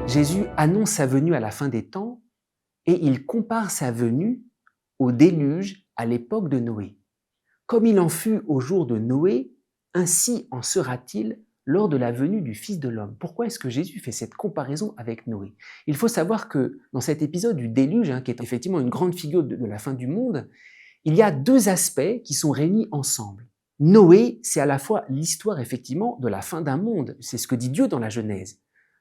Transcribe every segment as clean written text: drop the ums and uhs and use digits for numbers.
Jésus annonce sa venue à la fin des temps et il compare sa venue au déluge à l'époque de Noé. Comme il en fut au jour de Noé, ainsi en sera-t-il lors de la venue du Fils de l'homme. Pourquoi est-ce que Jésus fait cette comparaison avec Noé? Il faut savoir que dans cet épisode du déluge, qui est effectivement une grande figure de la fin du monde, il y a deux aspects qui sont réunis ensemble. Noé, c'est à la fois l'histoire effectivement de la fin d'un monde, c'est ce que dit Dieu dans la Genèse.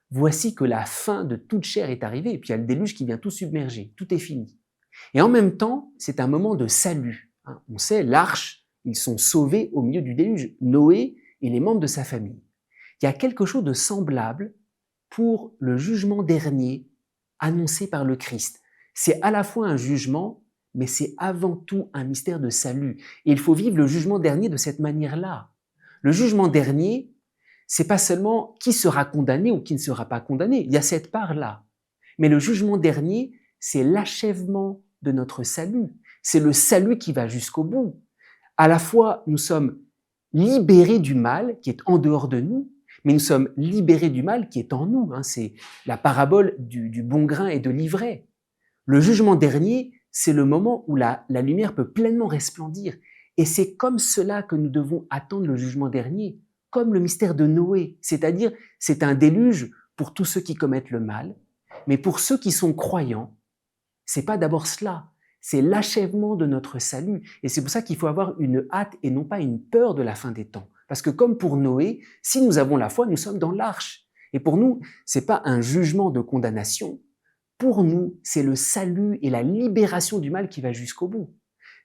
Voici que la fin de toute chair est arrivée, et puis il y a le déluge qui vient tout submerger, tout est fini. Et en même temps, c'est un moment de salut. On sait, l'arche, ils sont sauvés au milieu du déluge, Noé et les membres de sa famille. Il y a quelque chose de semblable pour le jugement dernier annoncé par le Christ. C'est à la fois un jugement, mais c'est avant tout un mystère de salut. Et il faut vivre le jugement dernier de cette manière-là. Le jugement dernier, c'est pas seulement qui sera condamné ou qui ne sera pas condamné. Il y a cette part-là. Mais le jugement dernier, c'est l'achèvement de notre salut. C'est le salut qui va jusqu'au bout. À la fois, nous sommes libérés du mal qui est en dehors de nous, mais nous sommes libérés du mal qui est en nous. C'est la parabole du bon grain et de l'ivraie. Le jugement dernier, c'est le moment où la lumière peut pleinement resplendir. Et c'est comme cela que nous devons attendre le jugement dernier, comme le mystère de Noé. C'est-à-dire, c'est un déluge pour tous ceux qui commettent le mal, mais pour ceux qui sont croyants, c'est pas d'abord cela. C'est l'achèvement de notre salut. Et c'est pour ça qu'il faut avoir une hâte et non pas une peur de la fin des temps. Parce que comme pour Noé, si nous avons la foi, nous sommes dans l'arche. Et pour nous, c'est pas un jugement de condamnation. Pour nous, c'est le salut et la libération du mal qui va jusqu'au bout.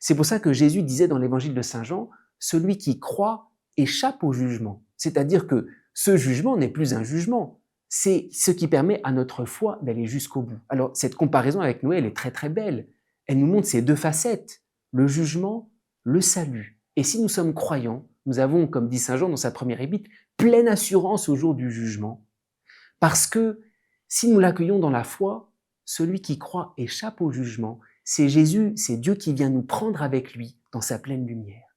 C'est pour ça que Jésus disait dans l'évangile de Saint Jean, celui qui croit échappe au jugement. C'est-à-dire que ce jugement n'est plus un jugement. C'est ce qui permet à notre foi d'aller jusqu'au bout. Alors, cette comparaison avec Noé, elle est très très belle. Elle nous montre ces deux facettes, le jugement, le salut. Et si nous sommes croyants, nous avons, comme dit Saint Jean dans sa première épître, pleine assurance au jour du jugement. Parce que si nous l'accueillons dans la foi, celui qui croit échappe au jugement. C'est Jésus, c'est Dieu qui vient nous prendre avec lui dans sa pleine lumière.